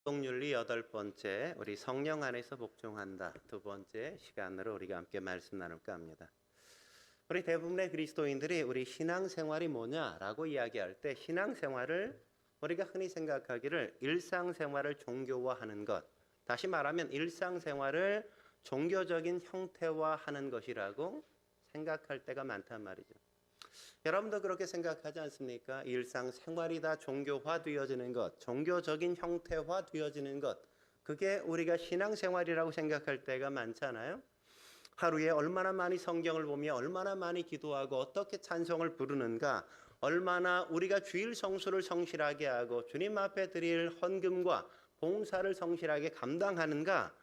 복종윤리 8번째, 우리 성령 안에서 복종한다 두 번째 시간으로 우리가 함께 말씀 나눌까 합니다. 우리 대부분의 그리스도인들이 우리 신앙생활이 뭐냐라고 이야기할 때 신앙생활을 우리가 흔히 생각하기를 일상생활을 종교화하는 것, 다시 말하면 일상생활을 종교적인 형태화하는 것이라고 생각할 때가 많단 말이죠. 여러분도 그렇게 생각하지 않습니까? 일상생활이 다 종교화되어지는 것, 종교적인 형태화되어지는 것, 그게 우리가 신앙생활이라고 생각할 때가 많잖아요. 하루에 얼마나 많이 성경을 보며 얼마나 많이 기도하고 어떻게 찬송을 부르는가, 얼마나 우리가 주일 성수를 성실하게 하고 주님 앞에 드릴 헌금과 봉사를 성실하게 감당하는가,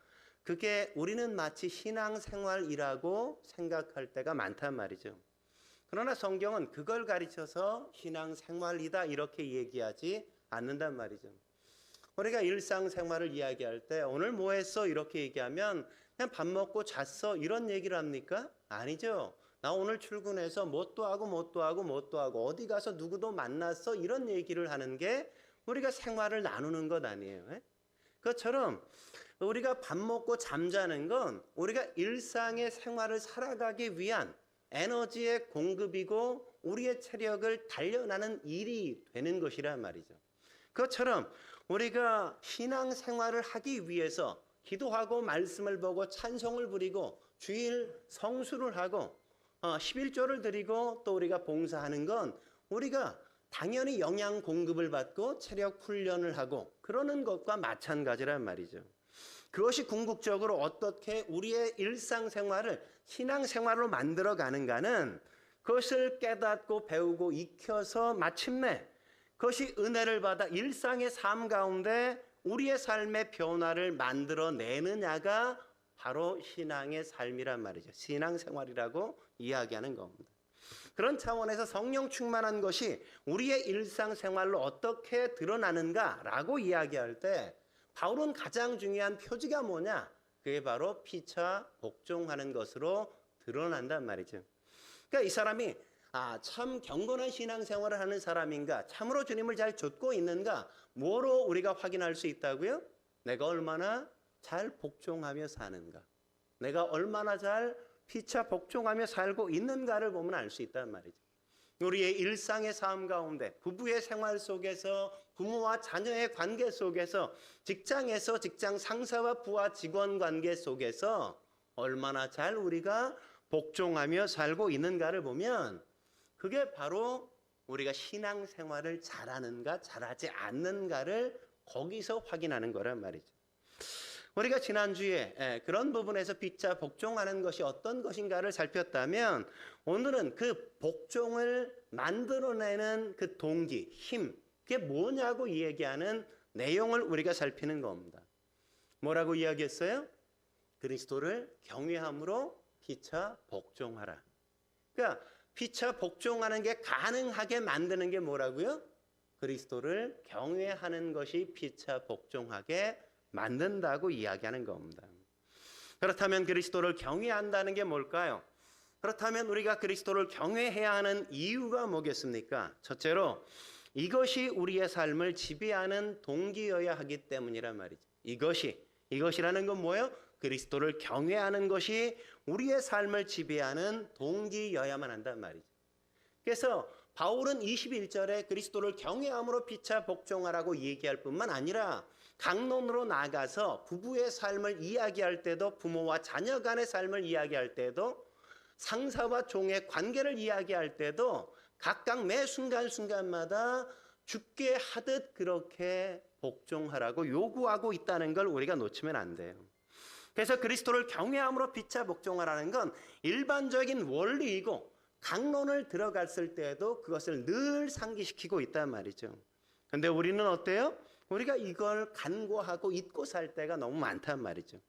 그게 우리는 마치 신앙생활이라고 생각할 때가 많단 말이죠. 그러나 성경은 그걸 가르쳐서 신앙생활이다 이렇게 얘기하지 않는단 말이죠. 우리가 일상생활을 이야기할 때 오늘 뭐 했어? 이렇게 얘기하면 그냥 밥 먹고 잤어? 이런 얘기를 합니까? 아니죠. 나 오늘 출근해서 뭣도 하고 어디 가서 누구도 만났어? 이런 얘기를 하는 게 우리가 생활을 나누는 것 아니에요. 그것처럼 우리가 밥 먹고 잠자는 건 우리가 일상의 생활을 살아가기 위한 에너지의 공급이고 우리의 체력을 단련하는 일이 되는 것이란 말이죠. 그것처럼 우리가 신앙생활을 하기 위해서 기도하고 말씀을 보고 찬송을 부리고 주일 성수를 하고 11조를 드리고 또 우리가 봉사하는 건 우리가 당연히 영양 공급을 받고 체력 훈련을 하고 그러는 것과 마찬가지란 말이죠. 그것이 궁극적으로 어떻게 우리의 일상생활을 신앙생활로 만들어가는가는 그것을 깨닫고 배우고 익혀서 마침내 그것이 은혜를 받아 일상의 삶 가운데 우리의 삶의 변화를 만들어내느냐가 바로 신앙의 삶이란 말이죠. 신앙생활이라고 이야기하는 겁니다. 그런 차원에서 성령 충만한 것이 우리의 일상생활로 어떻게 드러나는가라고 이야기할 때 바울은 가장 중요한 표지가 뭐냐? 그게 바로 피차 복종하는 것으로 드러난단 말이죠. 그러니까 이 사람이 참 경건한 신앙생활을 하는 사람인가? 참으로 주님을 잘 좇고 있는가? 뭐로 우리가 확인할 수 있다고요? 내가 얼마나 잘 복종하며 사는가? 내가 얼마나 잘 피차 복종하며 살고 있는가를 보면 알 수 있단 말이죠. 우리의 일상의 삶 가운데 부부의 생활 속에서 부모와 자녀의 관계 속에서 직장에서 직장 상사와 부하 직원 관계 속에서 얼마나 잘 우리가 복종하며 살고 있는가를 보면 그게 바로 우리가 신앙생활을 잘하는가 잘하지 않는가를 거기서 확인하는 거란 말이죠. 우리가 지난주에 그런 부분에서 피차 복종하는 것이 어떤 것인가를 살폈다면 오늘은 그 복종을 만들어내는 그 동기, 힘, 그게 뭐냐고 얘기하는 내용을 우리가 살피는 겁니다. 뭐라고 이야기했어요? 그리스도를 경외함으로 피차 복종하라. 그러니까 피차 복종하는 게 가능하게 만드는 게 뭐라고요? 그리스도를 경외하는 것이 피차 복종하게 만든다고 이야기하는 겁니다. 그렇다면 그리스도를 경외한다는 게 뭘까요? 그렇다면 우리가 그리스도를 경외해야 하는 이유가 뭐겠습니까? 첫째로 이것이 우리의 삶을 지배하는 동기여야 하기 때문이란 말이죠. 이것이라는 건 뭐예요? 그리스도를 경외하는 것이 우리의 삶을 지배하는 동기여야만 한단 말이죠. 그래서 바울은 21절에 그리스도를 경외함으로 피차 복종하라고 얘기할 뿐만 아니라 강론으로 나가서 부부의 삶을 이야기할 때도 부모와 자녀 간의 삶을 이야기할 때도 상사와 종의 관계를 이야기할 때도 각각 매 순간순간마다 죽게 하듯 그렇게 복종하라고 요구하고 있다는 걸 우리가 놓치면 안 돼요. 그래서 그리스도를 경외함으로 피차 복종하라는 건 일반적인 원리이고 강론을 들어갔을 때에도 그것을 늘 상기시키고 있단 말이죠. 그런데 우리는 어때요? 우리가 이걸 간과하고 잊고 살 때가 너무 많단 말이죠.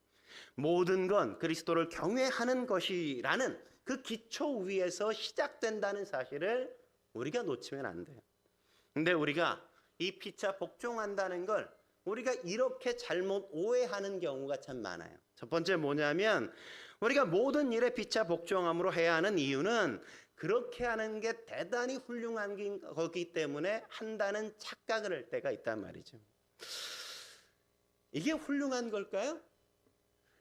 모든 건 그리스도를 경외하는 것이라는 그 기초 위에서 시작된다는 사실을 우리가 놓치면 안 돼요. 근데 우리가 이 피차 복종한다는 걸 우리가 이렇게 잘못 오해하는 경우가 참 많아요. 첫 번째 뭐냐면 우리가 모든 일에 피차 복종함으로 해야 하는 이유는 그렇게 하는 게 대단히 훌륭한 거기 때문에 한다는 착각을 할 때가 있단 말이죠. 이게 훌륭한 걸까요?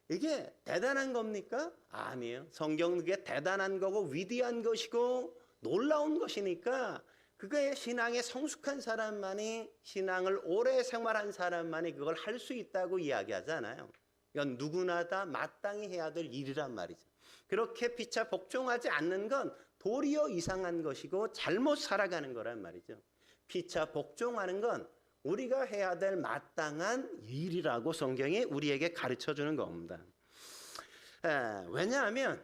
이게 대단한 겁니까? 아니에요. 성경은 그게 대단한 거고 위대한 것이고 놀라운 것이니까 그게 신앙에 성숙한 사람만이, 신앙을 오래 생활한 사람만이 그걸 할 수 있다고 이야기하잖아요. 이건 누구나 다 마땅히 해야 될 일이란 말이죠. 그렇게 피차 복종하지 않는 건 도리어 이상한 것이고 잘못 살아가는 거란 말이죠. 피차 복종하는 건 우리가 해야 될 마땅한 일이라고 성경이 우리에게 가르쳐주는 겁니다. 왜냐하면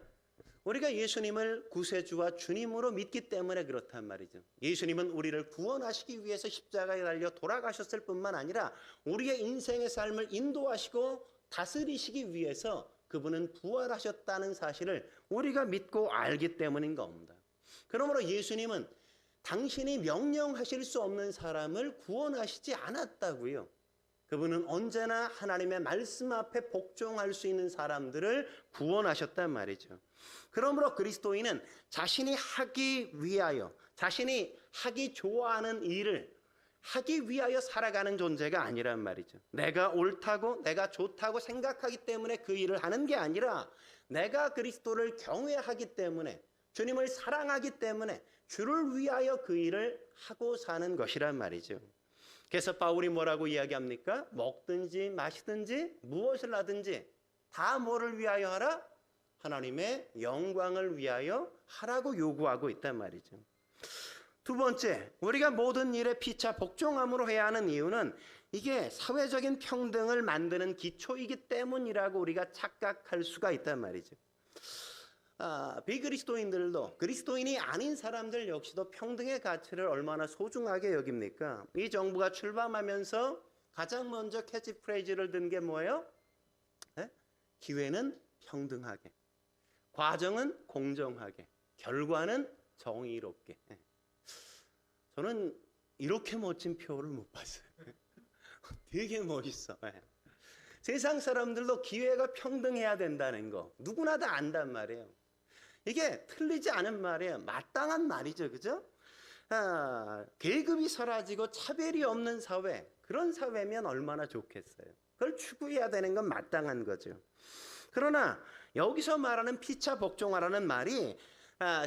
우리가 예수님을 구세주와 주님으로 믿기 때문에 그렇단 말이죠. 예수님은 우리를 구원하시기 위해서 십자가에 달려 돌아가셨을 뿐만 아니라 우리의 인생의 삶을 인도하시고 다스리시기 위해서 그분은 부활하셨다는 사실을 우리가 믿고 알기 때문인 겁니다. 그러므로 예수님은 당신이 명령하실 수 없는 사람을 구원하시지 않았다고요. 그분은 언제나 하나님의 말씀 앞에 복종할 수 있는 사람들을 구원하셨단 말이죠. 그러므로 그리스도인은 자신이 하기 위하여, 자신이 하기 좋아하는 일을 하기 위하여 살아가는 존재가 아니란 말이죠. 내가 옳다고, 내가 좋다고 생각하기 때문에 그 일을 하는 게 아니라 내가 그리스도를 경외하기 때문에, 주님을 사랑하기 때문에 주를 위하여 그 일을 하고 사는 것이란 말이죠. 그래서 바울이 뭐라고 이야기합니까? 먹든지 마시든지 무엇을 하든지 다 뭐를 위하여 하라? 하나님의 영광을 위하여 하라고 요구하고 있단 말이죠. 두 번째, 우리가 모든 일에 피차 복종함으로 해야 하는 이유는 이게 사회적인 평등을 만드는 기초이기 때문이라고 우리가 착각할 수가 있단 말이죠. 비그리스도인들도, 그리스도인이 아닌 사람들 역시도 평등의 가치를 얼마나 소중하게 여깁니까? 이 정부가 출범하면서 가장 먼저 캐치프레이즈를 든 게 뭐예요? 기회는 평등하게, 과정은 공정하게, 결과는 정의롭게. 저는 이렇게 멋진 표를 못 봤어요. 되게 멋있어. 세상 사람들도 기회가 평등해야 된다는 거 누구나 다 안단 말이에요. 이게 틀리지 않은 말이에요. 마땅한 말이죠. 그죠? 계급이 사라지고 차별이 없는 사회, 그런 사회면 얼마나 좋겠어요. 그걸 추구해야 되는 건 마땅한 거죠. 그러나 여기서 말하는 피차 복종하라는 말이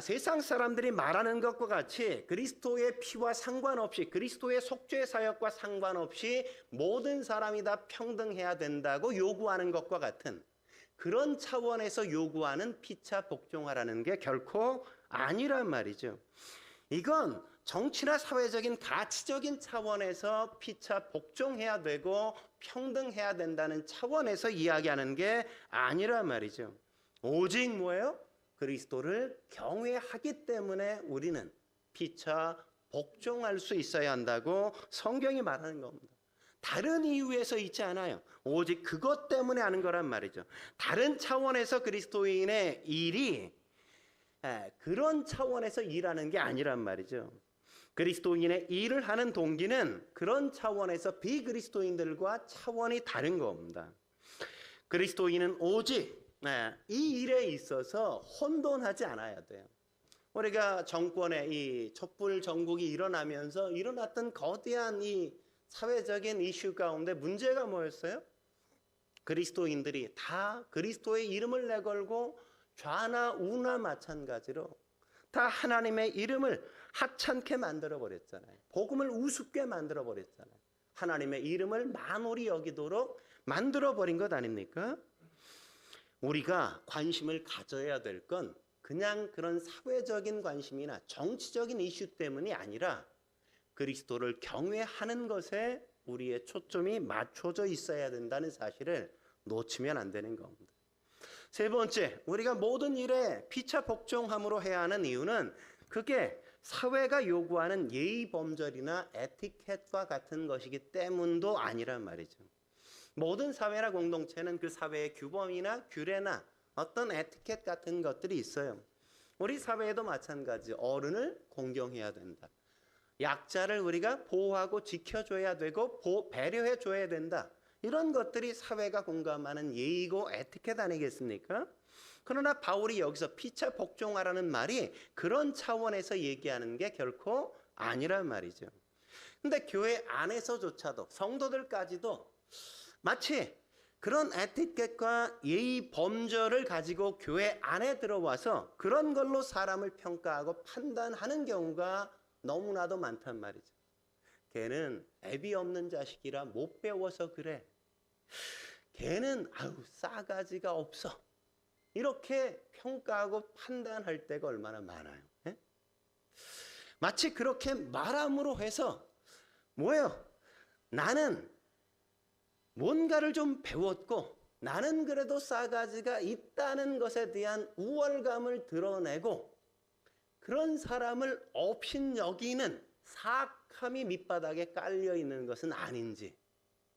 세상 사람들이 말하는 것과 같이 그리스도의 피와 상관없이, 그리스도의 속죄 사역과 상관없이 모든 사람이 다 평등해야 된다고 요구하는 것과 같은 그런 차원에서 요구하는 피차 복종하라는 게 결코 아니란 말이죠. 이건 정치나 사회적인 가치적인 차원에서 피차 복종해야 되고 평등해야 된다는 차원에서 이야기하는 게 아니란 말이죠. 오직 뭐예요? 그리스도를 경외하기 때문에 우리는 피차 복종할 수 있어야 한다고 성경이 말하는 겁니다. 다른 이유에서 있지 않아요. 오직 그것 때문에 하는 거란 말이죠. 다른 차원에서 그리스도인의 일이 그런 차원에서 일하는 게 아니란 말이죠. 그리스도인의 일을 하는 동기는 그런 차원에서 비그리스도인들과 차원이 다른 겁니다. 그리스도인은 오직 이 일에 있어서 혼돈하지 않아야 돼요. 우리가 정권의 이 촛불 정국이 일어나면서 일어났던 거대한 이 사회적인 이슈 가운데 문제가 뭐였어요? 그리스도인들이 다 그리스도의 이름을 내걸고 좌나 우나 마찬가지로 다 하나님의 이름을 하찮게 만들어버렸잖아요. 복음을 우습게 만들어버렸잖아요. 하나님의 이름을 만홀히 여기도록 만들어버린 것 아닙니까? 우리가 관심을 가져야 될 건 그냥 그런 사회적인 관심이나 정치적인 이슈 때문이 아니라 그리스도를 경외하는 것에 우리의 초점이 맞춰져 있어야 된다는 사실을 놓치면 안 되는 겁니다. 세 번째, 우리가 모든 일에 피차 복종함으로 해야 하는 이유는 그게 사회가 요구하는 예의 범절이나 에티켓과 같은 것이기 때문도 아니란 말이죠. 모든 사회나 공동체는 그 사회의 규범이나 규례나 어떤 에티켓 같은 것들이 있어요. 우리 사회에도 마찬가지, 어른을 공경해야 된다. 약자를 우리가 보호하고 지켜줘야 되고 배려해줘야 된다. 이런 것들이 사회가 공감하는 예의고 에티켓 아니겠습니까? 그러나 바울이 여기서 피차 복종하라는 말이 그런 차원에서 얘기하는 게 결코 아니란 말이죠. 근데 교회 안에서조차도 성도들까지도 마치 그런 에티켓과 예의 범절을 가지고 교회 안에 들어와서 그런 걸로 사람을 평가하고 판단하는 경우가 너무나도 많단 말이죠. 걔는 애비 없는 자식이라 못 배워서 그래. 걔는 싸가지가 없어. 이렇게 평가하고 판단할 때가 얼마나 많아요. 예? 마치 그렇게 말함으로 해서 뭐예요? 나는 뭔가를 좀 배웠고 나는 그래도 싸가지가 있다는 것에 대한 우월감을 드러내고 그런 사람을 업신여기는 사악함이 밑바닥에 깔려 있는 것은 아닌지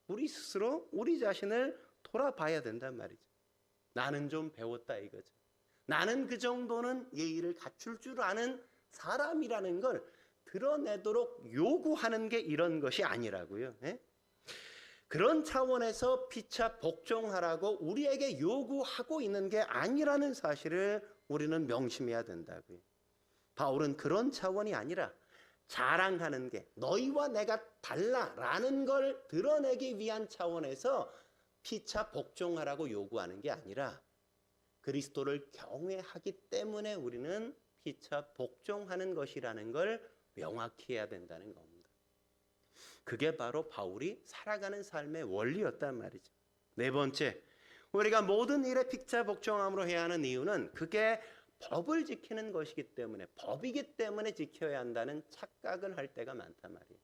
우리 스스로 우리 자신을 돌아봐야 된단 말이죠. 나는 좀 배웠다 이거죠. 나는 그 정도는 예의를 갖출 줄 아는 사람이라는 걸 드러내도록 요구하는 게 이런 것이 아니라고요. 예? 그런 차원에서 피차 복종하라고 우리에게 요구하고 있는 게 아니라는 사실을 우리는 명심해야 된다고요. 바울은 그런 차원이 아니라 자랑하는 게 너희와 내가 달라라는 걸 드러내기 위한 차원에서 피차 복종하라고 요구하는 게 아니라 그리스도를 경외하기 때문에 우리는 피차 복종하는 것이라는 걸 명확히 해야 된다는 겁니다. 그게 바로 바울이 살아가는 삶의 원리였단 말이죠. 네 번째, 우리가 모든 일에 피차 복종함으로 해야 하는 이유는 그게 법을 지키는 것이기 때문에 법이기 때문에 지켜야 한다는 착각을 할 때가 많단 말이에요.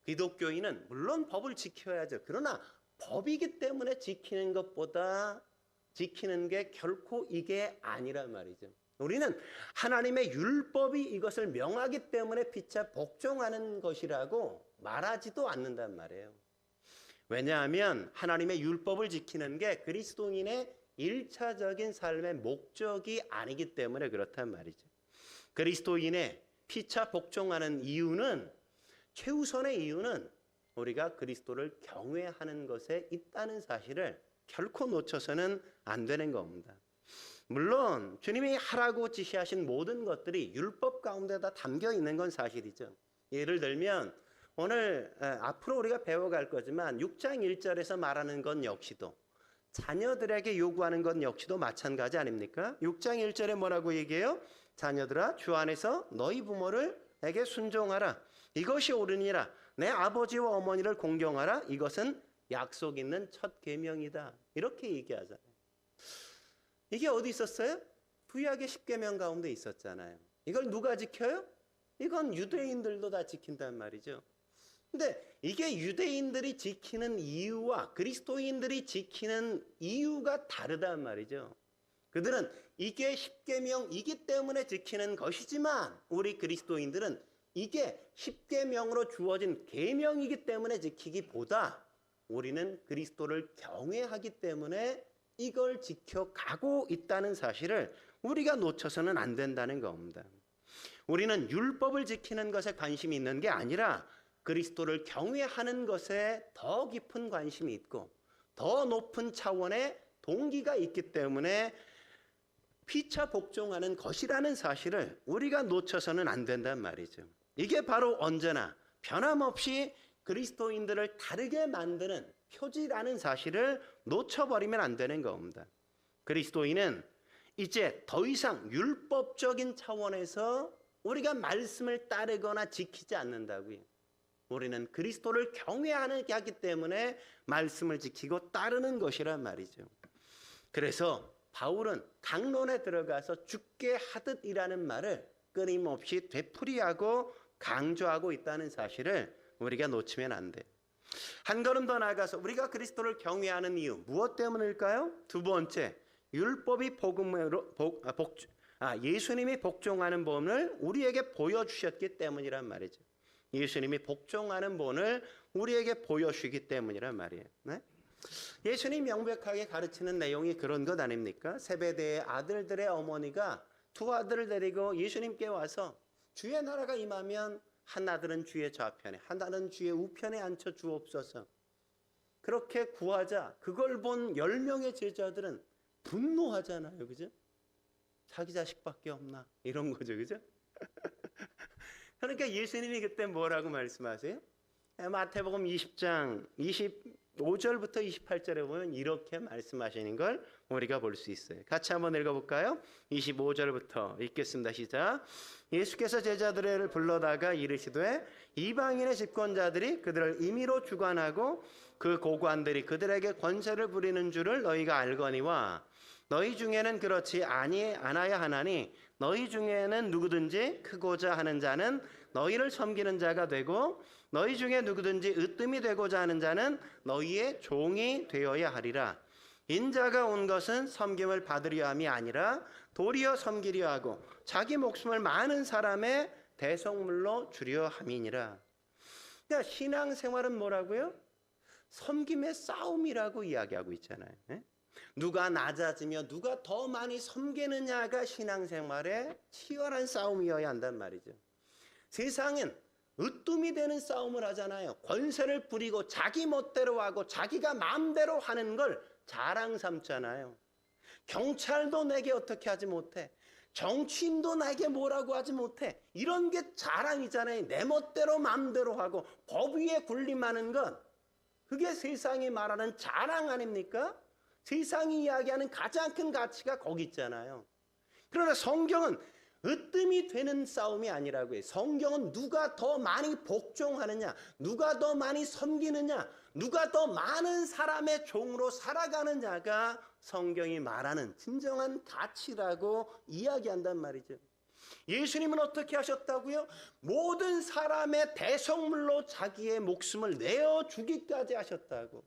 기독교인은 물론 법을 지켜야죠. 그러나 법이기 때문에 지키는 것보다 지키는 게 결코 이게 아니란 말이죠. 우리는 하나님의 율법이 이것을 명하기 때문에 피차 복종하는 것이라고 말하지도 않는단 말이에요. 왜냐하면 하나님의 율법을 지키는 게 그리스도인의 1차적인 삶의 목적이 아니기 때문에 그렇단 말이죠. 그리스도인의 피차 복종하는 이유는 최우선의 이유는 우리가 그리스도를 경외하는 것에 있다는 사실을 결코 놓쳐서는 안 되는 겁니다. 물론 주님이 하라고 지시하신 모든 것들이 율법 가운데 다 담겨 있는 건 사실이죠. 예를 들면 오늘 앞으로 우리가 배워갈 거지만 6장 1절에서 말하는 건 역시도 자녀들에게 요구하는 건 역시도 마찬가지 아닙니까? 6장 1절에 뭐라고 얘기해요? 자녀들아 주 안에서 너희 부모를에게 순종하라. 이것이 옳으니라. 내 아버지와 어머니를 공경하라. 이것은 약속 있는 첫 계명이다. 이렇게 얘기하잖아요. 이게 어디 있었어요? 구약의 10계명 가운데 있었잖아요. 이걸 누가 지켜요? 이건 유대인들도 다 지킨단 말이죠. 근데 이게 유대인들이 지키는 이유와 그리스도인들이 지키는 이유가 다르단 말이죠. 그들은 이게 10계명이기 때문에 지키는 것이지만 우리 그리스도인들은 이게 10계명으로 주어진 계명이기 때문에 지키기보다 우리는 그리스도를 경외하기 때문에 이걸 지켜가고 있다는 사실을 우리가 놓쳐서는 안 된다는 겁니다. 우리는 율법을 지키는 것에 관심이 있는 게 아니라 그리스도를 경외하는 것에 더 깊은 관심이 있고 더 높은 차원의 동기가 있기 때문에 피차 복종하는 것이라는 사실을 우리가 놓쳐서는 안 된단 말이죠. 이게 바로 언제나 변함없이 그리스도인들을 다르게 만드는 표지라는 사실을 놓쳐버리면 안 되는 겁니다. 그리스도인은 이제 더 이상 율법적인 차원에서 우리가 말씀을 따르거나 지키지 않는다고요. 우리는 그리스도를 경외하기 때문에 말씀을 지키고 따르는 것이란 말이죠. 그래서 바울은 강론에 들어가서 죽게 하듯이라는 말을 끊임없이 되풀이하고 강조하고 있다는 사실을 우리가 놓치면 안 돼요. 한 걸음 더 나아가서 우리가 그리스도를 경외하는 이유 무엇 때문일까요? 두 번째, 율법이 예수님이 복종하는 본을 우리에게 보여주셨기 때문이란 말이죠. 예수님이 복종하는 본을 우리에게 보여주시기 때문이란 말이에요. 네? 예수님 명백하게 가르치는 내용이 그런 것 아닙니까? 세베대의 아들들의 어머니가 두 아들을 데리고 예수님께 와서 주의 나라가 임하면 한 아들은 주의 좌편에 한 아들은 주의 우편에 앉혀 주옵소서. 그렇게 구하자 그걸 본 10명의 제자들은 분노하잖아요. 그죠? 자기 자식밖에 없나? 이런 거죠. 그죠? 그러니까 예수님이 그때 뭐라고 말씀하세요? 마태복음 20장 25절부터 28절에 보면 이렇게 말씀하시는 걸 우리가 볼 수 있어요. 같이 한번 읽어볼까요? 25절부터 읽겠습니다. 시작. 예수께서 제자들을 불러다가 이르시되 이방인의 집권자들이 그들을 임의로 주관하고 그 고관들이 그들에게 권세를 부리는 줄을 너희가 알거니와 너희 중에는 그렇지 않아야 하나니 너희 중에는 누구든지 크고자 하는 자는 너희를 섬기는 자가 되고 너희 중에 누구든지 으뜸이 되고자 하는 자는 너희의 종이 되어야 하리라. 인자가 온 것은 섬김을 받으려 함이 아니라 도리어 섬기려 하고 자기 목숨을 많은 사람의 대속물로 주려 함이니라. 그러니까 신앙생활은 뭐라고요? 섬김의 싸움이라고 이야기하고 있잖아요. 누가 낮아지며 누가 더 많이 섬기느냐가 신앙생활의 치열한 싸움이어야 한단 말이죠. 세상은 으뜸이 되는 싸움을 하잖아요. 권세를 부리고 자기 멋대로 하고 자기가 마음대로 하는 걸 자랑 삼잖아요. 경찰도 내게 어떻게 하지 못해. 정치인도 나에게 뭐라고 하지 못해. 이런 게 자랑이잖아요. 내 멋대로 마음대로 하고 법 위에 군림하는 건 그게 세상이 말하는 자랑 아닙니까? 세상이 이야기하는 가장 큰 가치가 거기 있잖아요. 그러나 성경은 으뜸이 되는 싸움이 아니라고 해요. 성경은 누가 더 많이 복종하느냐, 누가 더 많이 섬기느냐, 누가 더 많은 사람의 종으로 살아가느냐가 성경이 말하는 진정한 가치라고 이야기한단 말이죠. 예수님은 어떻게 하셨다고요? 모든 사람의 대속물로 자기의 목숨을 내어주기까지 하셨다고.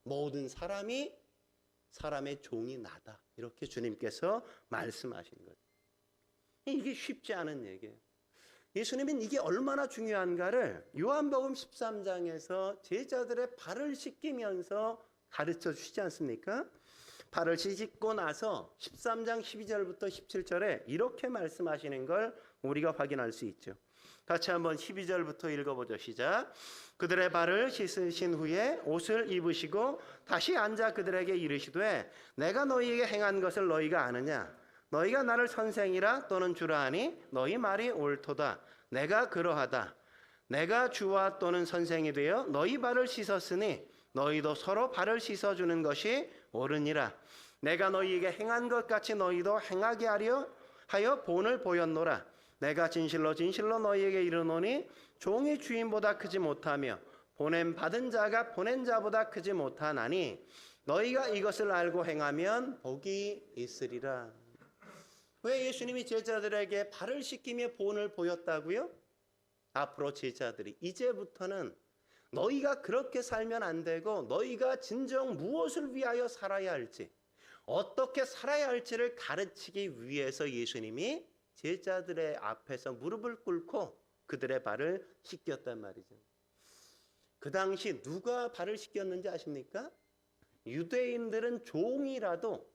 모든 사람이 사람의 종이 나다. 이렇게 주님께서 말씀하신 거죠. 이게 쉽지 않은 얘기예요. 예수님은 이게 얼마나 중요한가를 요한복음 13장에서 제자들의 발을 씻기면서 가르쳐 주시지 않습니까? 발을 씻고 나서 13장 12절부터 17절에 이렇게 말씀하시는 걸 우리가 확인할 수 있죠. 같이 한번 12절부터 읽어보죠. 시작. 그들의 발을 씻으신 후에 옷을 입으시고 다시 앉아 그들에게 이르시되 내가 너희에게 행한 것을 너희가 아느냐? 너희가 나를 선생이라 또는 주라 하니 너희 말이 옳도다. 내가 그러하다. 내가 주와 또는 선생이 되어 너희 발을 씻었으니 너희도 서로 발을 씻어주는 것이 옳으니라. 내가 너희에게 행한 것 같이 너희도 행하게 하여 본을 보였노라. 내가 진실로 진실로 너희에게 이르노니 종이 주인보다 크지 못하며 보냄 받은 자가 보낸 자보다 크지 못하나니 너희가 이것을 알고 행하면 복이 있으리라. 왜 예수님이 제자들에게 발을 씻기며 본을 보였다고요? 앞으로 제자들이 이제부터는 너희가 그렇게 살면 안 되고 너희가 진정 무엇을 위하여 살아야 할지 어떻게 살아야 할지를 가르치기 위해서 예수님이 제자들의 앞에서 무릎을 꿇고 그들의 발을 씻겼단 말이죠. 그 당시 누가 발을 씻겼는지 아십니까? 유대인들은 종이라도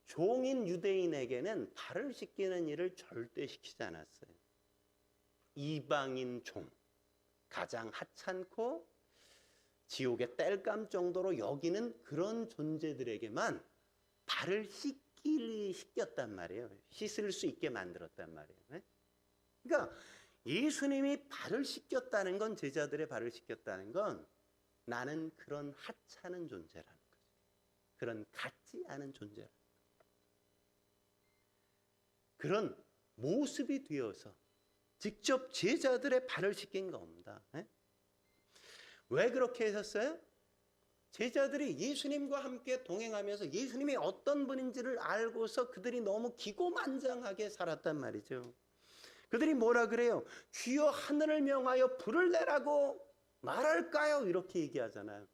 종인 유대인에게는 발을 씻기는 일을 절대 시키지 않았어요. 이방인 종, 가장 하찮고 지옥의 땔감 정도로 여기는 그런 존재들에게만 발을 씻겼단 말이에요. 씻을 수 있게 만들었단 말이에요. 그러니까 예수님이 발을 씻겼다는 건, 제자들의 발을 씻겼다는 건 나는 그런 하찮은 존재라는 거죠. 그런 같지 않은 존재라는 거죠. 그런 모습이 되어서 직접 제자들의 발을 씻긴 겁니다. 왜 그렇게 하셨어요? 제자들이 예수님과 함께 동행하면서 예수님이 어떤 분인지를 알고서 그들이 너무 기고만장하게 살았단 말이죠. 그들이 뭐라 그래요? 주여 하늘을 명하여 불을 내라고 말할까요? 이렇게 얘기하잖아요.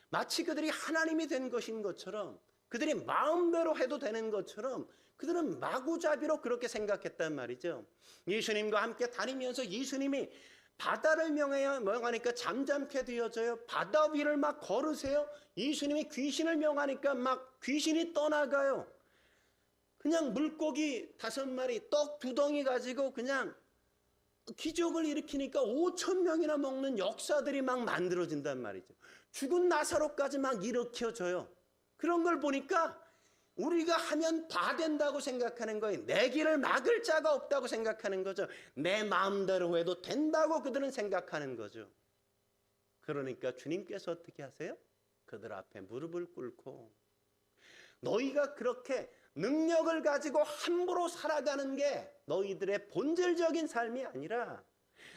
마치 그들이 하나님이 된 것인 것처럼, 그들이 마음대로 해도 되는 것처럼 그들은 마구잡이로 그렇게 생각했단 말이죠. 예수님과 함께 다니면서 예수님이 바다를 명하니까 잠잠케 되어져요. 바다 위를 막 걸으세요. 예수님이 귀신을 명하니까 막 귀신이 떠나가요. 그냥 물고기 5마리, 떡 2덩이 가지고 그냥 기적을 일으키니까 5,000명이나 먹는 역사들이 막 만들어진단 말이죠. 죽은 나사로까지 막 일으켜져요. 그런 걸 보니까 우리가 하면 다 된다고 생각하는 거예요. 내 길을 막을 자가 없다고 생각하는 거죠. 내 마음대로 해도 된다고 그들은 생각하는 거죠. 그러니까 주님께서 어떻게 하세요? 그들 앞에 무릎을 꿇고 너희가 그렇게 능력을 가지고 함부로 살아가는 게 너희들의 본질적인 삶이 아니라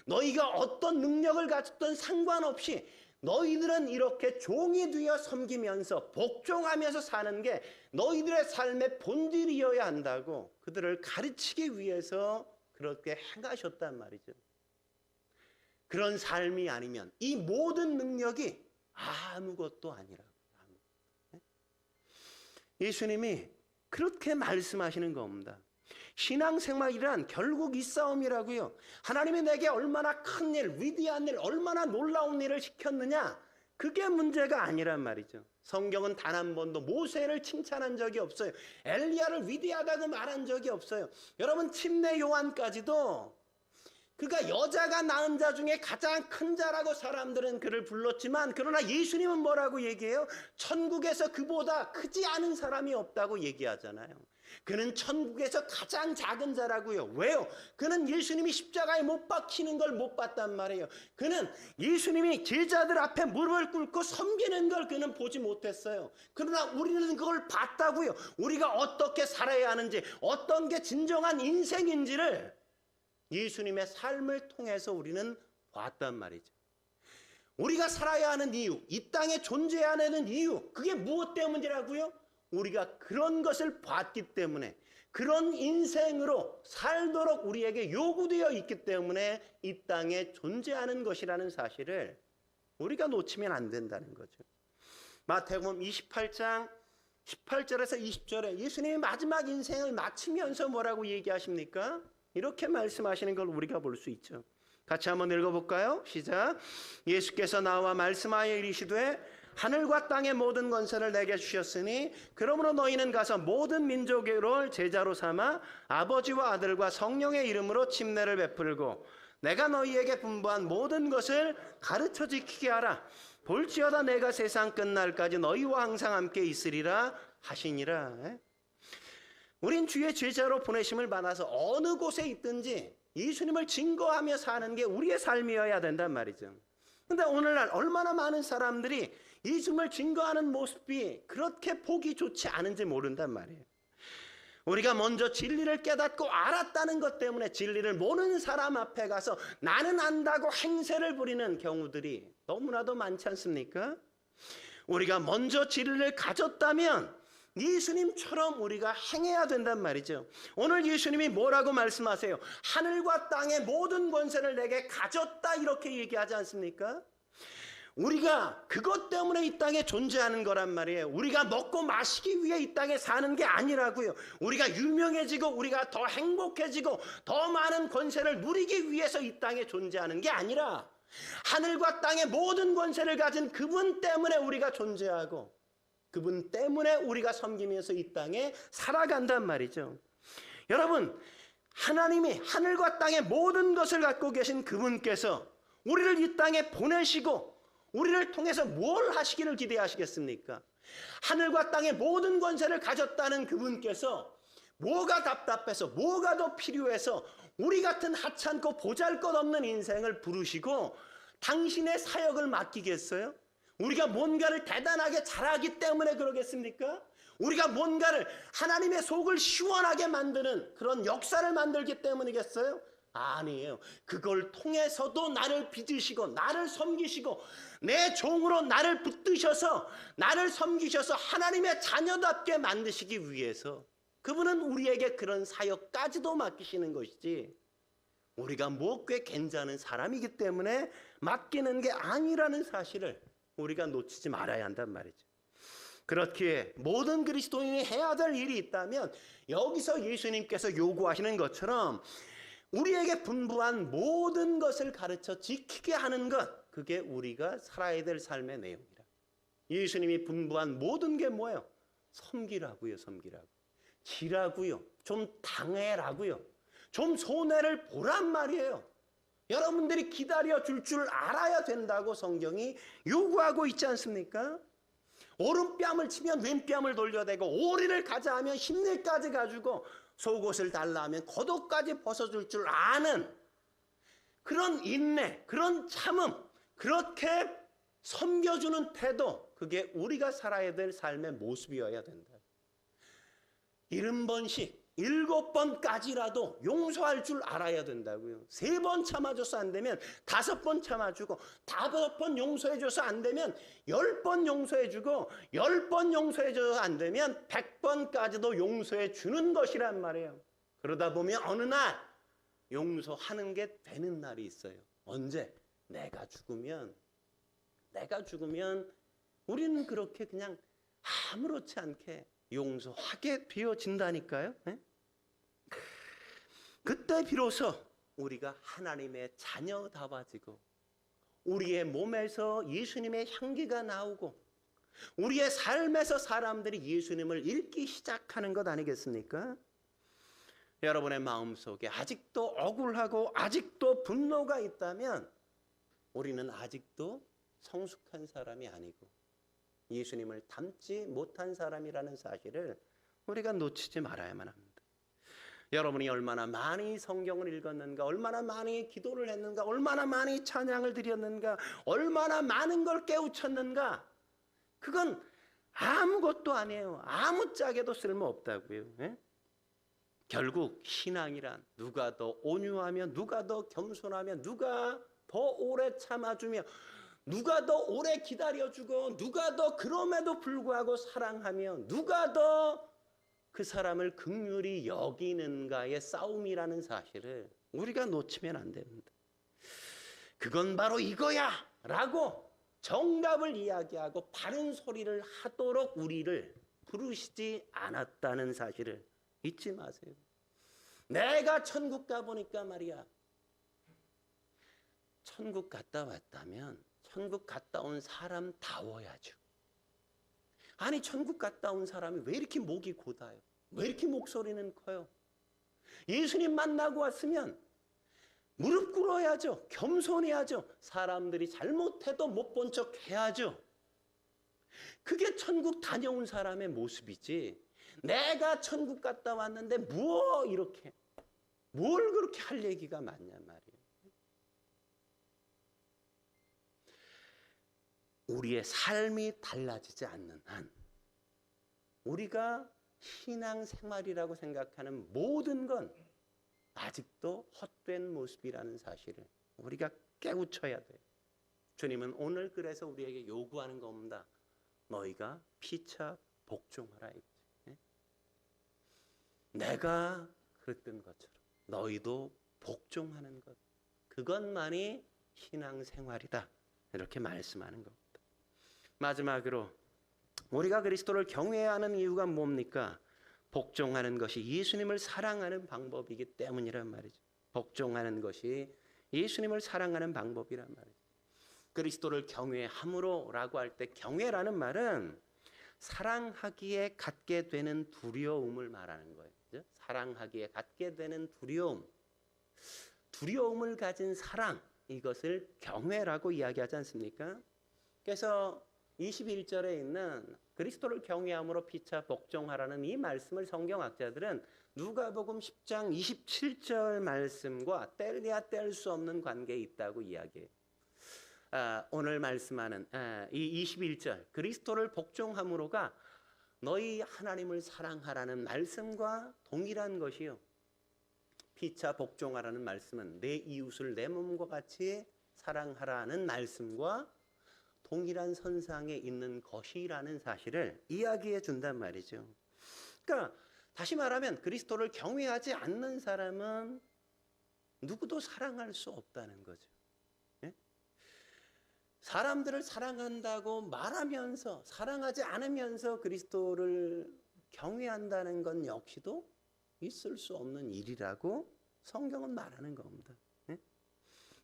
너희가 어떤 능력을 가졌든 상관없이 너희들은 이렇게 종이 되어 섬기면서 복종하면서 사는 게 너희들의 삶의 본질이어야 한다고 그들을 가르치기 위해서 그렇게 행하셨단 말이죠. 그런 삶이 아니면 이 모든 능력이 아무것도 아니라고. 예수님이 그렇게 말씀하시는 겁니다. 신앙생활이란 결국 이 싸움이라고요. 하나님이 내게 얼마나 큰 일, 위대한 일, 얼마나 놀라운 일을 시켰느냐, 그게 문제가 아니란 말이죠. 성경은 단 한 번도 모세를 칭찬한 적이 없어요. 엘리야를 위대하다고 말한 적이 없어요. 여러분, 침례 요한까지도 그가 여자가 낳은 자 중에 가장 큰 자라고 사람들은 그를 불렀지만, 그러나 예수님은 뭐라고 얘기해요? 천국에서 그보다 크지 않은 사람이 없다고 얘기하잖아요. 그는 천국에서 가장 작은 자라고요. 왜요? 그는 예수님이 십자가에 못 박히는 걸 못 봤단 말이에요. 그는 예수님이 제자들 앞에 무릎을 꿇고 섬기는 걸 그는 보지 못했어요. 그러나 우리는 그걸 봤다고요. 우리가 어떻게 살아야 하는지, 어떤 게 진정한 인생인지를 예수님의 삶을 통해서 우리는 봤단 말이죠. 우리가 살아야 하는 이유, 이 땅에 존재해야 하는 이유, 그게 무엇 때문이라고요? 우리가 그런 것을 봤기 때문에, 그런 인생으로 살도록 우리에게 요구되어 있기 때문에 이 땅에 존재하는 것이라는 사실을 우리가 놓치면 안 된다는 거죠. 마태복음 28장 18절에서 20절에 예수님이 마지막 인생을 마치면서 뭐라고 얘기하십니까? 이렇게 말씀하시는 걸 우리가 볼 수 있죠. 같이 한번 읽어볼까요? 시작. 예수께서 나와 말씀하여 이르시되 하늘과 땅의 모든 권세를 내게 주셨으니 그러므로 너희는 가서 모든 민족을 제자로 삼아 아버지와 아들과 성령의 이름으로 침례를 베풀고 내가 너희에게 분부한 모든 것을 가르쳐 지키게 하라. 볼지어다 내가 세상 끝날까지 너희와 항상 함께 있으리라 하시니라. 우린 주의 제자로 보내심을 받아서 어느 곳에 있든지 예수님을 증거하며 사는 게 우리의 삶이어야 된단 말이죠. 그런데 오늘날 얼마나 많은 사람들이 예수님을 증거하는 모습이 그렇게 보기 좋지 않은지 모른단 말이에요. 우리가 먼저 진리를 깨닫고 알았다는 것 때문에 진리를 모르는 사람 앞에 가서 나는 안다고 행세를 부리는 경우들이 너무나도 많지 않습니까? 우리가 먼저 진리를 가졌다면 예수님처럼 우리가 행해야 된단 말이죠. 오늘 예수님이 뭐라고 말씀하세요? 하늘과 땅의 모든 권세를 내게 가졌다 이렇게 얘기하지 않습니까? 우리가 그것 때문에 이 땅에 존재하는 거란 말이에요. 우리가 먹고 마시기 위해 이 땅에 사는 게 아니라고요. 우리가 유명해지고 우리가 더 행복해지고 더 많은 권세를 누리기 위해서 이 땅에 존재하는 게 아니라 하늘과 땅의 모든 권세를 가진 그분 때문에 우리가 존재하고 그분 때문에 우리가 섬기면서 이 땅에 살아간단 말이죠. 여러분, 하나님이 하늘과 땅의 모든 것을 갖고 계신 그분께서 우리를 이 땅에 보내시고 우리를 통해서 뭘 하시기를 기대하시겠습니까? 하늘과 땅의 모든 권세를 가졌다는 그분께서 뭐가 답답해서 뭐가 더 필요해서 우리 같은 하찮고 보잘것없는 인생을 부르시고 당신의 사역을 맡기겠어요? 우리가 뭔가를 대단하게 잘하기 때문에 그러겠습니까? 우리가 뭔가를 하나님의 속을 시원하게 만드는 그런 역사를 만들기 때문이겠어요? 아니에요. 그걸 통해서도 나를 빚으시고 나를 섬기시고 내 종으로 나를 붙드셔서 나를 섬기셔서 하나님의 자녀답게 만드시기 위해서 그분은 우리에게 그런 사역까지도 맡기시는 것이지 우리가 뭐 꽤 괜찮은 사람이기 때문에 맡기는 게 아니라는 사실을 우리가 놓치지 말아야 한단 말이죠. 그렇기에 모든 그리스도인이 해야 될 일이 있다면 여기서 예수님께서 요구하시는 것처럼 우리에게 분부한 모든 것을 가르쳐 지키게 하는 것, 그게 우리가 살아야 될 삶의 내용이라. 예수님이 분부한 모든 게 뭐예요? 섬기라고요. 섬기라고. 지라고요. 좀 당해라고요. 좀 손해를 보란 말이에요. 여러분들이 기다려줄 줄 알아야 된다고 성경이 요구하고 있지 않습니까? 오른뺨을 치면 왼뺨을 돌려대고 오리를 가자 하면 흰일까지 가지고 속옷을 달라 하면 겉옷까지 벗어줄 줄 아는 그런 인내, 그런 참음, 그렇게 섬겨주는 태도, 그게 우리가 살아야 될 삶의 모습이어야 된다. 70번씩 7번까지라도 용서할 줄 알아야 된다고요. 3번 참아줘서 안 되면 5번 참아주고, 5번 용서해줘서 안 되면 10번 용서해주고, 10번 용서해줘서 안 되면 100번까지도 용서해주는 것이란 말이에요. 그러다 보면 어느 날 용서하는 게 되는 날이 있어요. 언제? 내가 죽으면 우리는 그렇게 그냥 아무렇지 않게 용서하게 되어진다니까요. 네? 그때 비로소 우리가 하나님의 자녀다워지고, 우리의 몸에서 예수님의 향기가 나오고, 우리의 삶에서 사람들이 예수님을 읽기 시작하는 것 아니겠습니까? 여러분의 마음속에 아직도 억울하고 아직도 분노가 있다면 우리는 아직도 성숙한 사람이 아니고 예수님을 닮지 못한 사람이라는 사실을 우리가 놓치지 말아야만 합니다. 여러분이 얼마나 많이 성경을 읽었는가, 얼마나 많이 기도를 했는가, 얼마나 많이 찬양을 드렸는가, 얼마나 많은 걸 깨우쳤는가, 그건 아무것도 아니에요. 아무짝에도 쓸모없다고요. 예? 결국 신앙이란 누가 더 온유하며, 누가 더 겸손하며, 누가 더 오래 참아주며, 누가 더 오래 기다려주고, 누가 더 그럼에도 불구하고 사랑하며, 누가 더 그 사람을 긍휼히 여기는가의 싸움이라는 사실을 우리가 놓치면 안 됩니다. 그건 바로 이거야 라고 정답을 이야기하고 바른 소리를 하도록 우리를 부르시지 않았다는 사실을 잊지 마세요. 내가 천국 가보니까 말이야, 천국 갔다 왔다면 천국 갔다 온 사람다워야죠. 아니, 천국 갔다 온 사람이 왜 이렇게 목이 곧아요? 왜 이렇게 목소리는 커요? 예수님 만나고 왔으면 무릎 꿇어야죠. 겸손해야죠. 사람들이 잘못해도 못 본 척 해야죠. 그게 천국 다녀온 사람의 모습이지, 내가 천국 갔다 왔는데 뭘 그렇게 할 얘기가 많냐 말이에요. 우리의 삶이 달라지지 않는 한 우리가 신앙생활이라고 생각하는 모든 건 아직도 헛된 모습이라는 사실을 우리가 깨우쳐야 돼요. 주님은 오늘 그래서 우리에게 요구하는 겁니다. 너희가 피차 복종하라 이거지. 내가 그랬던 것처럼 너희도 복종하는 것, 그것만이 신앙생활이다, 이렇게 말씀하는 겁니다. 마지막으로 우리가 그리스도를 경외해야 하는 이유가 뭡니까? 복종하는 것이 예수님을 사랑하는 방법이기 때문이란 말이죠. 복종하는 것이 예수님을 사랑하는 방법이란 말이죠. 그리스도를 경외함으로라고 할 때, 경외라는 말은 사랑하기에 갖게 되는 두려움을 말하는 거예요. 그죠? 사랑하기에 갖게 되는 두려움을 가진 사랑, 이것을 경외라고 이야기하지 않습니까? 그래서 21절에 있는 그리스도를 경외함으로 피차 복종하라는 이 말씀을 성경학자들은 누가복음 10장 27절 말씀과 뗄래야 뗄 수 없는 관계에 있다고 이야기해요. 오늘 말씀하는 이 21절 그리스도를 복종함으로가 너희 하나님을 사랑하라는 말씀과 동일한 것이요, 피차 복종하라는 말씀은 내 이웃을 내 몸과 같이 사랑하라는 말씀과 동일한 선상에 있는 것이라는 사실을 이야기해 준단 말이죠. 그러니까 다시 말하면 그리스도를 경외하지 않는 사람은 누구도 사랑할 수 없다는 거죠. 예? 사람들을 사랑한다고 말하면서 사랑하지 않으면서 그리스도를 경외한다는 건 역시도 있을 수 없는 일이라고 성경은 말하는 겁니다. 예?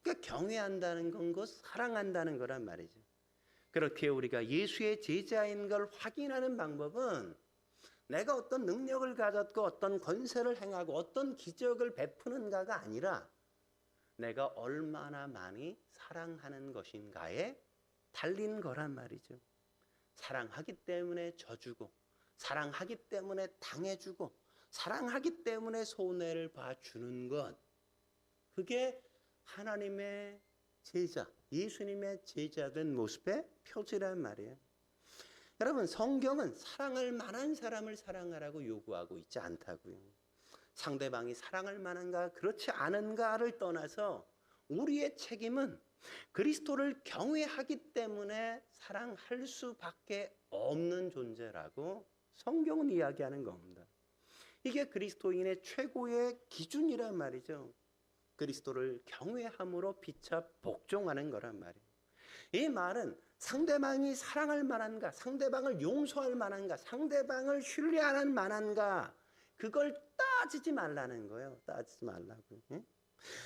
그러니까 경외한다는 건 곧 사랑한다는 거란 말이죠. 그렇게 우리가 예수의 제자인 걸 확인하는 방법은 내가 어떤 능력을 가졌고 어떤 권세를 행하고 어떤 기적을 베푸는가가 아니라 내가 얼마나 많이 사랑하는 것인가에 달린 거란 말이죠. 사랑하기 때문에 져주고, 사랑하기 때문에 당해주고, 사랑하기 때문에 손해를 봐주는 것, 그게 하나님의 제자, 예수님의 제자된 모습의 표지란 말이에요. 여러분, 성경은 사랑할 만한 사람을 사랑하라고 요구하고 있지 않다고요. 상대방이 사랑할 만한가 그렇지 않은가를 떠나서 우리의 책임은 그리스도를 경외하기 때문에 사랑할 수밖에 없는 존재라고 성경은 이야기하는 겁니다. 이게 그리스도인의 최고의 기준이란 말이죠. 그리스도를 경외함으로 피차 복종하는 거란 말이에요. 이 말은 상대방이 사랑할 만한가, 상대방을 용서할 만한가, 상대방을 신뢰할 만한가, 그걸 따지지 말라는 거예요. 따지지 말라고요.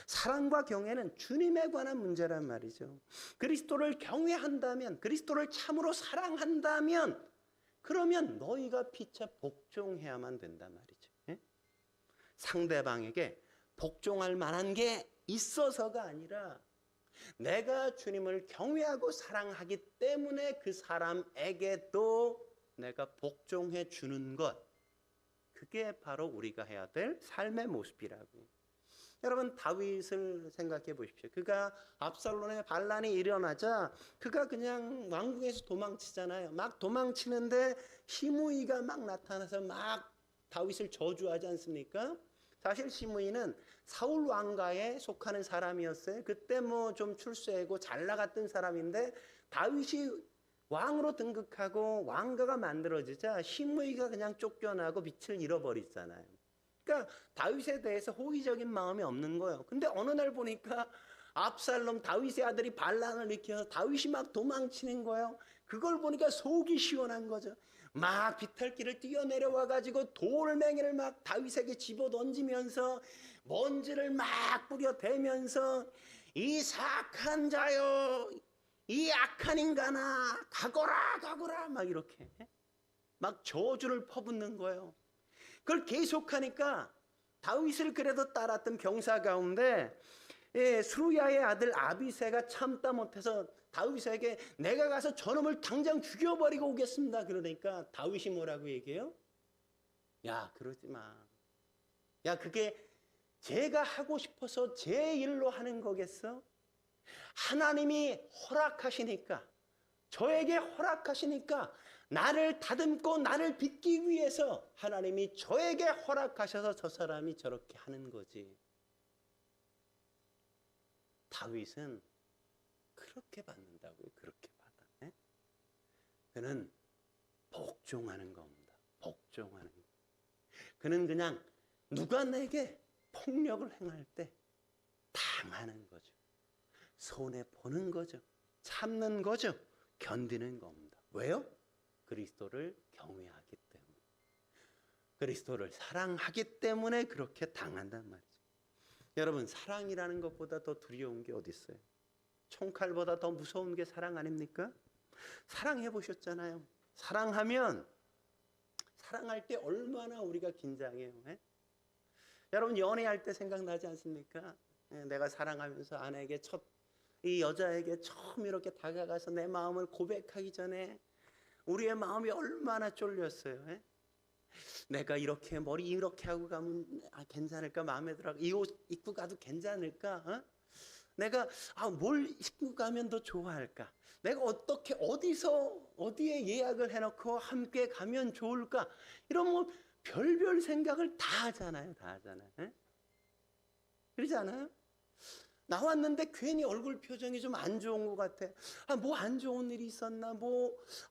사랑과 경외는 주님에 관한 문제란 말이죠. 그리스도를 경외한다면, 그리스도를 참으로 사랑한다면, 그러면 너희가 피차 복종해야만 된단 말이죠. 상대방에게 복종할 만한 게 있어서가 아니라 내가 주님을 경외하고 사랑하기 때문에 그 사람에게도 내가 복종해 주는 것, 그게 바로 우리가 해야 될 삶의 모습이라고요. 여러분, 다윗을 생각해 보십시오. 그가 압살롬의 반란이 일어나자 그가 그냥 왕궁에서 도망치잖아요. 막 도망치는데 시므이가 막 나타나서 막 다윗을 저주하지 않습니까? 사실 시므이는 사울 왕가에 속하는 사람이었어요. 그때 뭐 좀 출세하고 잘 나갔던 사람인데 다윗이 왕으로 등극하고 왕가가 만들어지자 시므이가 그냥 쫓겨나고 빛을 잃어버리잖아요. 그러니까 다윗에 대해서 호의적인 마음이 없는 거예요. 근데 어느 날 보니까 압살롬 다윗의 아들이 반란을 일으켜서 다윗이 막 도망치는 거예요. 그걸 보니까 속이 시원한 거죠. 막 비탈길을 뛰어내려와 가지고 돌멩이를 막 다윗에게 집어 던지면서 먼지를 막 뿌려대면서 이 사악한 자여, 이 악한 인간아, 가거라 가거라 막 이렇게 막 저주를 퍼붓는 거예요. 그걸 계속하니까 다윗을 그래도 따랐던 병사 가운데 스루야의 아들 아비새가 참다 못해서 다윗에게 내가 가서 저놈을 당장 죽여버리고 오겠습니다. 그러니까 다윗이 뭐라고 얘기해요? 야, 그러지 마. 야, 그게 제가 하고 싶어서 제 일로 하는 거겠어? 하나님이 허락하시니까, 저에게 허락하시니까 나를 다듬고 나를 빚기 위해서 하나님이 저에게 허락하셔서 저 사람이 저렇게 하는 거지. 다윗은 그렇게 받는다고요. 그렇게 받아. 그는 복종하는 겁니다. 복종하는 거. 그는 그냥 누가 내게 폭력을 행할 때 당하는 거죠. 손해 보는 거죠. 참는 거죠. 견디는 겁니다. 왜요? 그리스도를 경외하기 때문에. 그리스도를 사랑하기 때문에 그렇게 당한단 말이죠. 여러분, 사랑이라는 것보다 더 두려운 게 어디 있어요? 총칼보다 더 무서운 게 사랑 아닙니까? 사랑해 보셨잖아요. 사랑하면 사랑할 때 얼마나 우리가 긴장해요. 여러분, 연애할 때 생각나지 않습니까? 내가 사랑하면서 아내에게 이 여자에게 처음 이렇게 다가가서 내 마음을 고백하기 전에 우리의 마음이 얼마나 쫄렸어요. 내가 이렇게 머리 이렇게 하고 가면 괜찮을까? 마음에 들어. 이 옷 입고 가도 괜찮을까? 내가 뭘 입고 가면 더 좋아할까? 내가 어떻게 어디에 예약을 해놓고 함께 가면 좋을까? 이런 뭐 별별 생각을 다 하잖아요. 다 하잖아요. 그러지 않아요? 나왔는데 괜히 얼굴 표정이 좀 안 좋은 것 같아. 뭐 안 좋은 일이 있었나?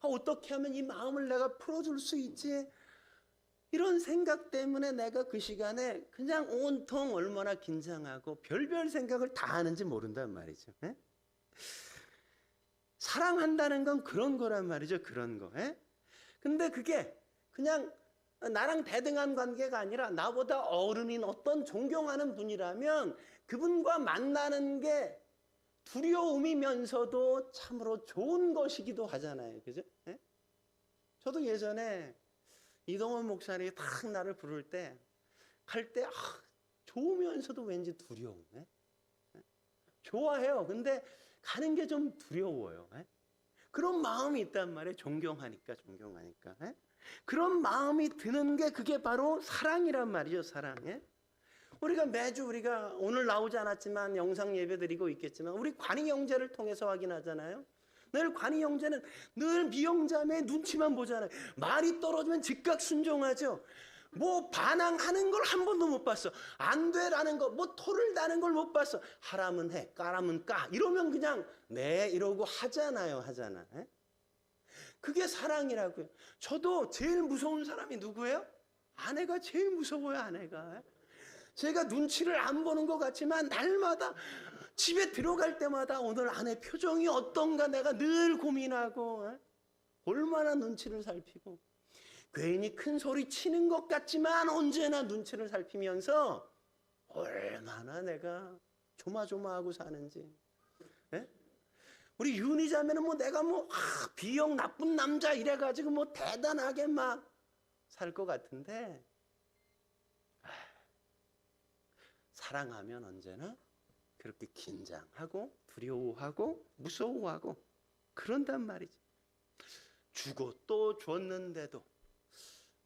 어떻게 하면 이 마음을 내가 풀어줄 수 있지? 이런 생각 때문에 내가 그 시간에 그냥 온통 얼마나 긴장하고 별별 생각을 다 하는지 모른단 말이죠. 사랑한다는 건 그런 거란 말이죠. 그런 거. 근데 그게 그냥 나랑 대등한 관계가 아니라 나보다 어른인 어떤 존경하는 분이라면 그분과 만나는 게 두려움이면서도 참으로 좋은 것이기도 하잖아요. 그죠? 저도 예전에 이동원 목사님이 딱 나를 부를 때 갈 때 좋으면서도 왠지 두려움. 좋아해요. 근데 가는 게 좀 두려워요. 그런 마음이 있단 말이에요. 존경하니까. 그런 마음이 드는 게 그게 바로 사랑이란 말이죠. 사랑. 우리가 매주 우리가 오늘 나오지 않았지만 영상 예배 드리고 있겠지만 우리 관이 형제를 통해서 확인하잖아요. 늘 관이 형제는 늘 미영자매의 눈치만 보잖아요. 말이 떨어지면 즉각 순종하죠. 뭐 반항하는 걸 한 번도 못 봤어. 안 되라는 거, 뭐 토를 다는 걸 못 봤어. 하라면 해, 까라면 까. 이러면 그냥 네 이러고 하잖아요. 에? 그게 사랑이라고요. 저도 제일 무서운 사람이 누구예요? 아내가 제일 무서워요. 아내가. 제가 눈치를 안 보는 것 같지만 날마다 집에 들어갈 때마다 오늘 아내 표정이 어떤가 내가 늘 고민하고 얼마나 눈치를 살피고 괜히 큰 소리 치는 것 같지만 언제나 눈치를 살피면서 얼마나 내가 조마조마하고 사는지. 예? 우리 윤희 자매는 뭐 내가 뭐 비형 나쁜 남자 이래가지고 뭐 대단하게 막 살 것 같은데 사랑하면 언제나 그렇게 긴장하고 두려워하고 무서워하고 그런단 말이지. 주고 또 줬는데도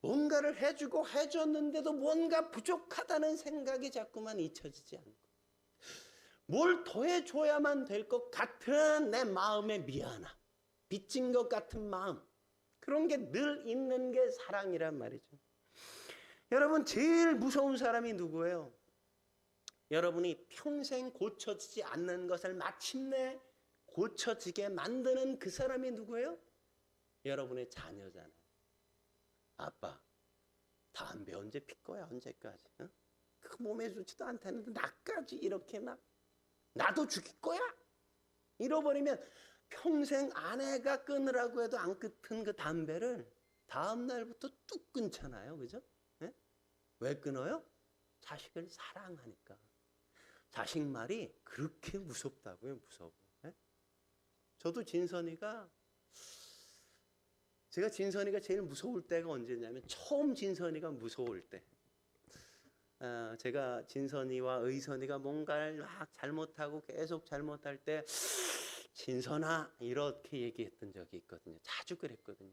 뭔가를 해주고 해줬는데도 뭔가 부족하다는 생각이 자꾸만 잊혀지지 않고 뭘 더해줘야만 될 것 같은 내 마음의 미안함, 빚진 것 같은 마음, 그런 게 늘 있는 게 사랑이란 말이죠. 여러분 제일 무서운 사람이 누구예요? 여러분이 평생 고쳐지지 않는 것을 마침내 고쳐지게 만드는 그 사람이 누구예요? 여러분의 자녀잖아요. 아빠, 담배 언제 필 거야? 언제까지? 어? 그 몸에 좋지도 않다는데 나까지 이렇게 막 나도 죽일 거야? 잃어버리면 평생 아내가 끊으라고 해도 안 끊은 그 담배를 다음 날부터 뚝 끊잖아요. 그죠? 네? 왜 끊어요? 자식을 사랑하니까. 자식 말이 그렇게 무섭다고요. 무서워. 네? 저도 제가 진선이가 제일 무서울 때가 언제냐면 처음 진선이가 무서울 때. 제가 진선이와 의선이가 뭔가를 막 잘못하고 계속 잘못할 때 진선아 이렇게 얘기했던 적이 있거든요. 자주 그랬거든요.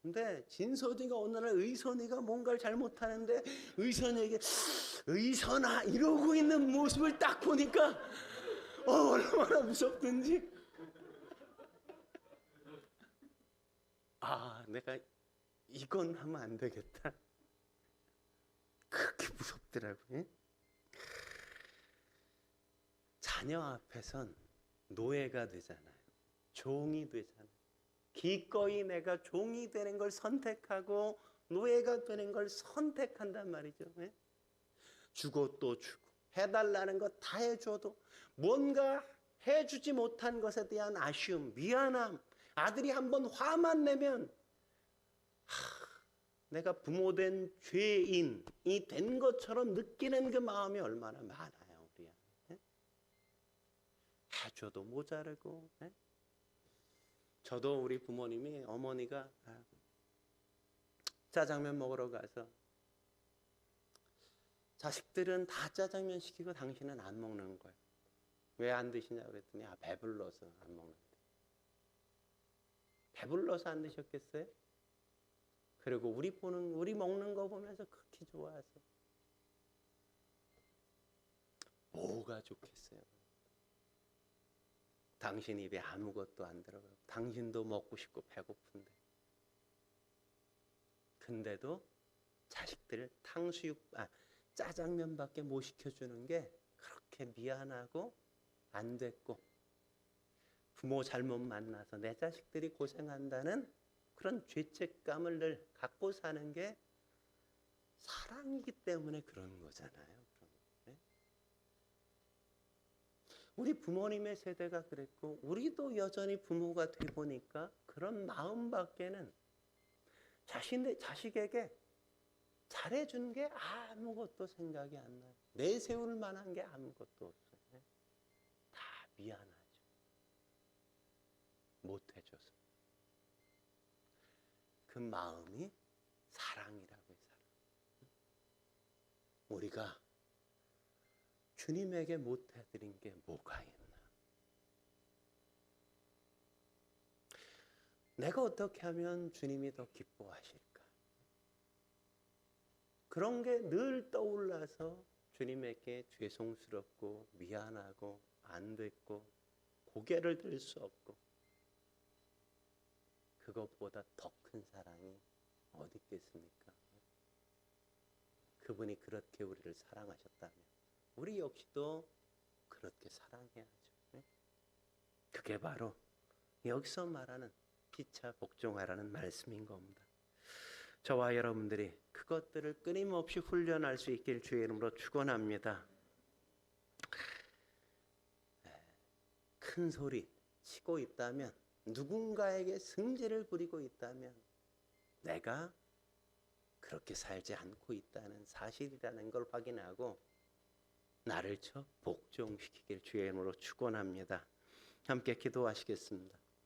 근데 진선이가 어느 날 의선이가 뭔가를 잘못하는데 의선이에게 의선아 이러고 있는 모습을 딱 보니까 얼마나 무섭든지. 내가 이건 하면 안 되겠다. 그렇게 무섭더라고요. 자녀 앞에선 노예가 되잖아요. 종이 되잖아요. 기꺼이 내가 종이 되는 걸 선택하고 노예가 되는 걸 선택한단 말이죠. 주고 또 주고 해달라는 거 다 해줘도 뭔가 해주지 못한 것에 대한 아쉬움, 미안함, 아들이 한번 화만 내면 내가 부모된 죄인이 된 것처럼 느끼는 그 마음이 얼마나 많아요. 우리한테. 해줘도 모자르고. 저도 우리 부모님이 어머니가 짜장면 먹으러 가서 자식들은 다 짜장면 시키고 당신은 안 먹는 거예요. 왜 안 드시냐 그랬더니 배불러서 안 먹는데. 배불러서 안 드셨겠어요? 그리고 우리 먹는 거 보면서 그렇게 좋아하세요. 뭐가 좋겠어요? 당신 입에 아무것도 안 들어가고 당신도 먹고 싶고 배고픈데. 근데도 자식들 짜장면밖에 못 시켜주는 게 그렇게 미안하고 안 됐고 부모 잘못 만나서 내 자식들이 고생한다는 그런 죄책감을 늘 갖고 사는 게 사랑이기 때문에 그런 거잖아요. 우리 부모님의 세대가 그랬고 우리도 여전히 부모가 돼 보니까 그런 마음밖에는 자식에게 잘해준 게 아무것도 생각이 안 나요. 내세울 만한 게 아무것도 없어요. 다 미안하죠. 못해줘서. 그 마음이 사랑이라고 해요. 사랑. 우리가 주님에게 못해드린 게 뭐가 있나? 내가 어떻게 하면 주님이 더 기뻐하실까? 그런 게 늘 떠올라서 주님에게 죄송스럽고 미안하고 안 됐고 고개를 들 수 없고 그것보다 더 큰 사랑이 어디 있겠습니까? 그분이 그렇게 우리를 사랑하셨다면 우리 역시도 그렇게 사랑해야죠. 그게 바로 여기서 말하는 피차 복종하라는 말씀인 겁니다. 저와 여러분들이 그것들을 끊임없이 훈련할 수 있길 주의 이름으로 축원합니다. 큰 소리 치고 있다면, 누군가에게 승질을 부리고 있다면 내가 그렇게 살지 않고 있다는 사실이라는 걸 확인하고 나를 복종시키길 주의 이름으로 축원합니다. 함께 기도하시겠습니다.